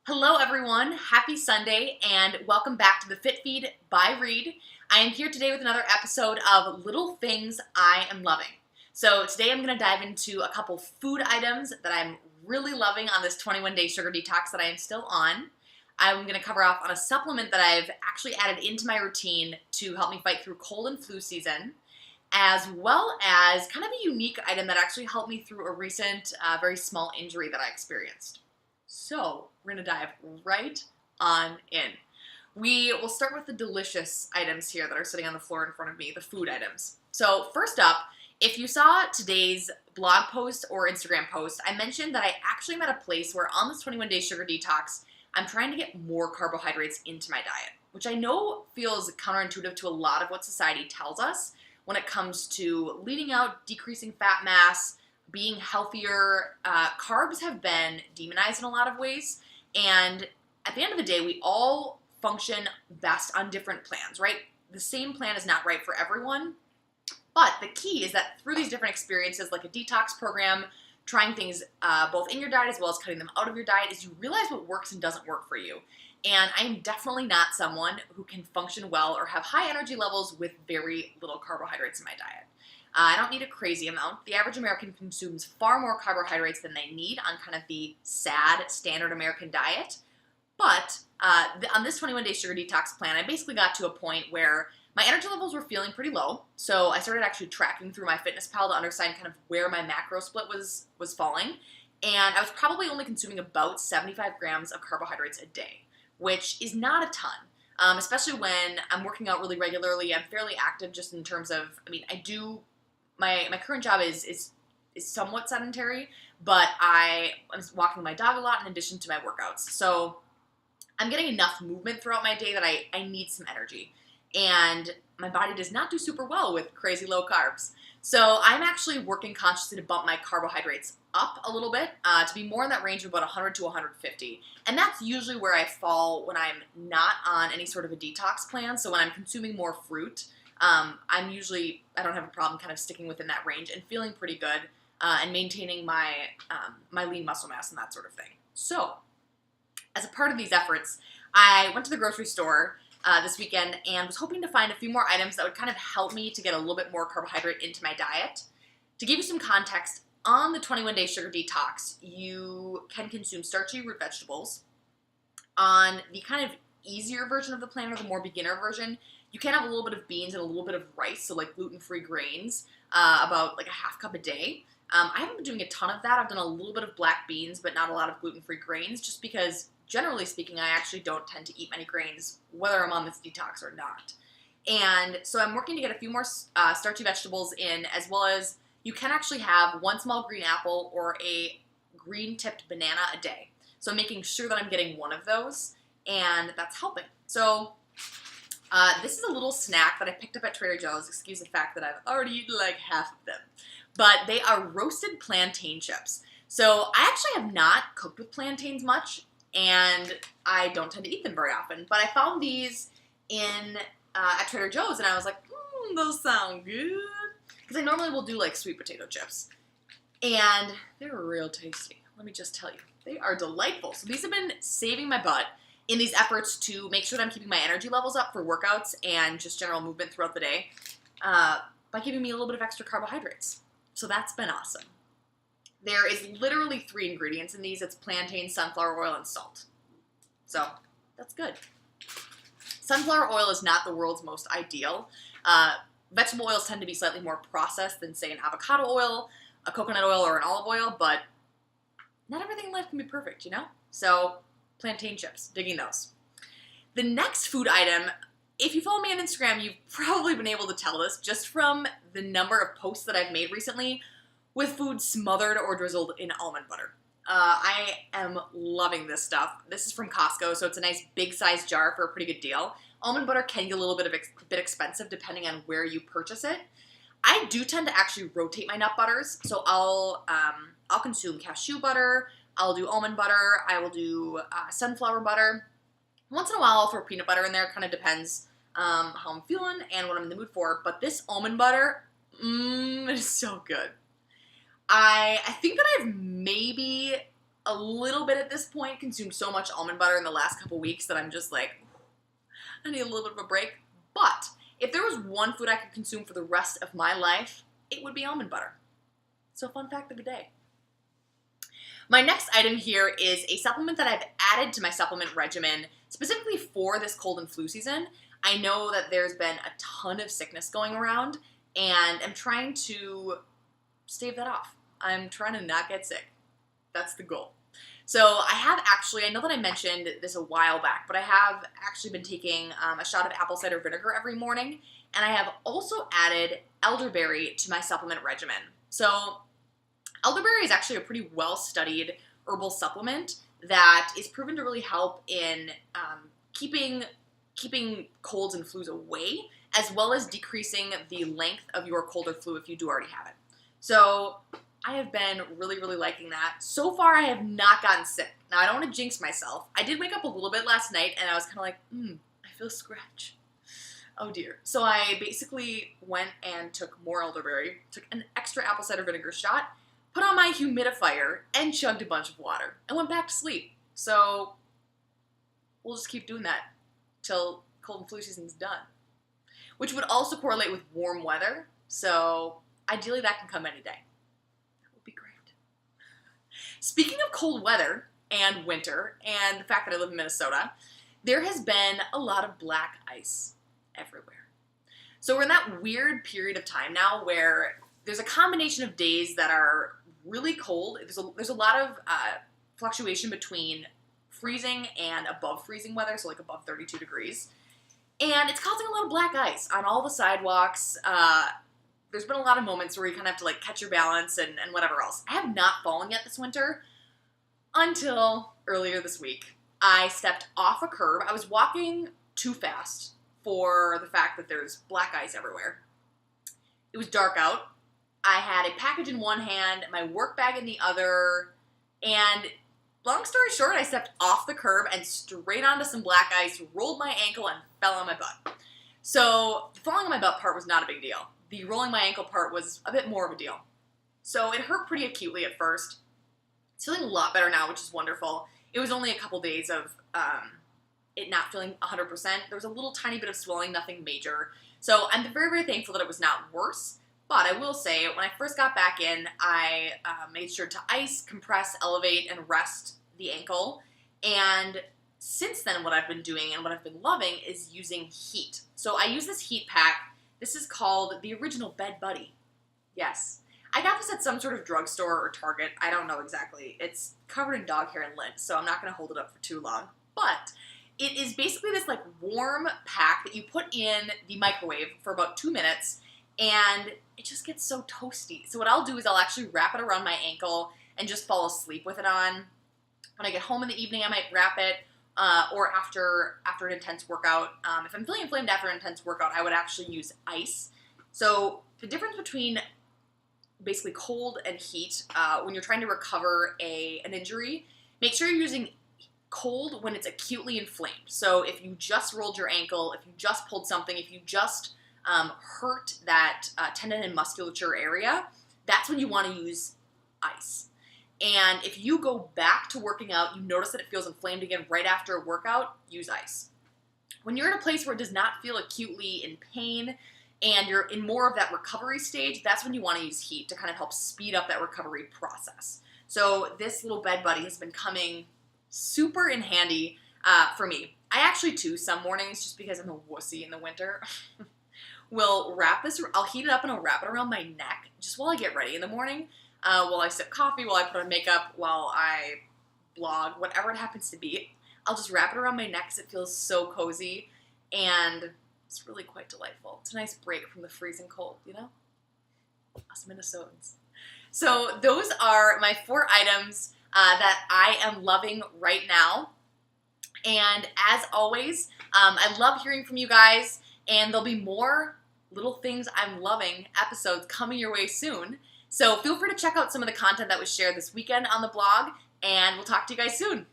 Hello everyone, happy Sunday, and welcome back to the Fit Feed by Reed. I am here today with another episode of Little Things I Am Loving. So today I'm going to dive into a couple food items that I'm really loving on this 21-day sugar detox that I am still on. I'm going to cover off on a supplement that I've actually added into my routine to help me fight through cold and flu season, as well as kind of a unique item that actually helped me through a recent, very small injury that I experienced. So we're going to dive right on in. We will start with the delicious items here that are sitting on the floor in front of me, the food items. So first up, if you saw today's blog post or Instagram post, I mentioned that I actually am at a place where on this 21-day sugar detox, I'm trying to get more carbohydrates into my diet, which I know feels counterintuitive to a lot of what society tells us when it comes to leaning out, decreasing fat mass, being healthier. Carbs have been demonized in a lot of ways, and at the end of the day, we all function best on different plans, right? The same plan is not right for everyone, but the key is that through these different experiences, like a detox program, trying things both in your diet as well as cutting them out of your diet, is you realize what works and doesn't work for you. And I am definitely not someone who can function well or have high energy levels with very little carbohydrates in my diet. I don't need a crazy amount. The average American consumes far more carbohydrates than they need on kind of the sad standard American diet. But on this 21-day sugar detox plan, I basically got to a point where my energy levels were feeling pretty low. So I started actually tracking through MyFitnessPal to understand kind of where my macro split was falling. And I was probably only consuming about 75 grams of carbohydrates a day, which is not a ton. Especially when I'm working out really regularly. I'm fairly active just in terms of, my current job is somewhat sedentary, but I'm walking my dog a lot in addition to my workouts. So I'm getting enough movement throughout my day that I need some energy. And my body does not do super well with crazy low carbs. So I'm actually working consciously to bump my carbohydrates up a little bit to be more in that range of about 100 to 150. And that's usually where I fall when I'm not on any sort of a detox plan. So when I'm consuming more fruit, I don't have a problem kind of sticking within that range and feeling pretty good and maintaining my lean muscle mass and that sort of thing. So as a part of these efforts, I went to the grocery store this weekend and was hoping to find a few more items that would kind of help me to get a little bit more carbohydrate into my diet. To give you some context, on the 21-day sugar detox, you can consume starchy root vegetables. On the kind of easier version of the plan or the more beginner version, you can have a little bit of beans and a little bit of rice, so like gluten-free grains, about like a half cup a day. I haven't been doing a ton of that. I've done a little bit of black beans, but not a lot of gluten-free grains, just because, generally speaking, I actually don't tend to eat many grains, whether I'm on this detox or not. And so I'm working to get a few more starchy vegetables in, as well as you can actually have one small green apple or a green-tipped banana a day. So I'm making sure that I'm getting one of those, and that's helping. So this is a little snack that I picked up at Trader Joe's. Excuse the fact that I've already eaten like half of them. But they are roasted plantain chips. So I actually have not cooked with plantains much, and I don't tend to eat them very often. But I found these at Trader Joe's, and I was like, those sound good. Because I normally will do like sweet potato chips. And they're real tasty. Let me just tell you. They are delightful. So these have been saving my butt in these efforts to make sure that I'm keeping my energy levels up for workouts and just general movement throughout the day by giving me a little bit of extra carbohydrates. So that's been awesome. There is literally 3 ingredients in these. It's plantain, sunflower oil, and salt. So that's good. Sunflower oil is not the world's most ideal. Vegetable oils tend to be slightly more processed than, say, an avocado oil, a coconut oil, or an olive oil, but not everything in life can be perfect, you know? So plantain chips, digging those. The next food item, if you follow me on Instagram, you've probably been able to tell this just from the number of posts that I've made recently with food smothered or drizzled in almond butter. I am loving this stuff. This is from Costco, so it's a nice big size jar for a pretty good deal. Almond butter can get a little bit expensive depending on where you purchase it. I do tend to actually rotate my nut butters, so I'll consume cashew butter, I'll do almond butter, I will do sunflower butter. Once in a while I'll throw peanut butter in there, kind of depends how I'm feeling and what I'm in the mood for, but this almond butter, it is so good. I think that I've maybe a little bit at this point, consumed so much almond butter in the last couple weeks that I'm just like, I need a little bit of a break. But if there was one food I could consume for the rest of my life, it would be almond butter. So fun fact of the day. My next item here is a supplement that I've added to my supplement regimen specifically for this cold and flu season. I know that there's been a ton of sickness going around, and I'm trying to stave that off. I'm trying to not get sick. That's the goal. So I know that I mentioned this a while back, but I have actually been taking a shot of apple cider vinegar every morning, and I have also added elderberry to my supplement regimen. So elderberry is actually a pretty well-studied herbal supplement that is proven to really help in keeping colds and flus away, as well as decreasing the length of your cold or flu if you do already have it. So I have been really, really liking that. So far, I have not gotten sick. Now, I don't want to jinx myself. I did wake up a little bit last night, and I was kind of like, I feel a scratch. Oh, dear. So I basically went and took more elderberry, took an extra apple cider vinegar shot, put on my humidifier, and chugged a bunch of water, and went back to sleep. So we'll just keep doing that till cold and flu season's done, which would also correlate with warm weather. So ideally, that can come any day. Speaking of cold weather and winter and the fact that I live in Minnesota, there has been a lot of black ice everywhere. So we're in that weird period of time now where there's a combination of days that are really cold. There's a lot of fluctuation between freezing and above freezing weather, so like above 32 degrees. And it's causing a lot of black ice on all the sidewalks. There's been a lot of moments where you kind of have to like catch your balance and whatever else. I have not fallen yet this winter until earlier this week. I stepped off a curb. I was walking too fast for the fact that there's black ice everywhere. It was dark out. I had a package in one hand, my work bag in the other, and long story short, I stepped off the curb and straight onto some black ice, rolled my ankle, and fell on my butt. So the falling on my butt part was not a big deal. The rolling my ankle part was a bit more of a deal. So it hurt pretty acutely at first. It's feeling a lot better now, which is wonderful. It was only a couple days of it not feeling 100%. There was a little tiny bit of swelling, nothing major. So I'm very, very thankful that it was not worse. But I will say, when I first got back in, I made sure to ice, compress, elevate, and rest the ankle. And since then, what I've been doing and what I've been loving is using heat. So I use this heat pack. This is called the Original Bed Buddy. Yes. I got this at some sort of drugstore or Target. I don't know exactly. It's covered in dog hair and lint, so I'm not going to hold it up for too long. But it is basically this like warm pack that you put in the microwave for about 2 minutes, and it just gets so toasty. So what I'll do is I'll actually wrap it around my ankle and just fall asleep with it on. When I get home in the evening, I might wrap it. Or after an intense workout. If I'm feeling inflamed after an intense workout, I would actually use ice. So the difference between basically cold and heat, when you're trying to recover an injury, make sure you're using cold when it's acutely inflamed. So if you just rolled your ankle, if you just pulled something, if you just hurt that tendon and musculature area, that's when you want to use ice. And if you go back to working out, you notice that it feels inflamed again right after a workout, use ice. When you're in a place where it does not feel acutely in pain and you're in more of that recovery stage, that's when you want to use heat to kind of help speed up that recovery process. So this little bed buddy has been coming super in handy for me. I actually, too, some mornings, just because I'm a wussy in the winter, will wrap this, I'll heat it up and I'll wrap it around my neck just while I get ready in the morning. While I sip coffee, while I put on makeup, while I blog, whatever it happens to be, I'll just wrap it around my neck because it feels so cozy, and it's really quite delightful. It's a nice break from the freezing cold, you know? Us Minnesotans. So those are my 4 items that I am loving right now, and as always, I love hearing from you guys, and there'll be more Little Things I'm Loving episodes coming your way soon. So feel free to check out some of the content that was shared this weekend on the blog, and we'll talk to you guys soon.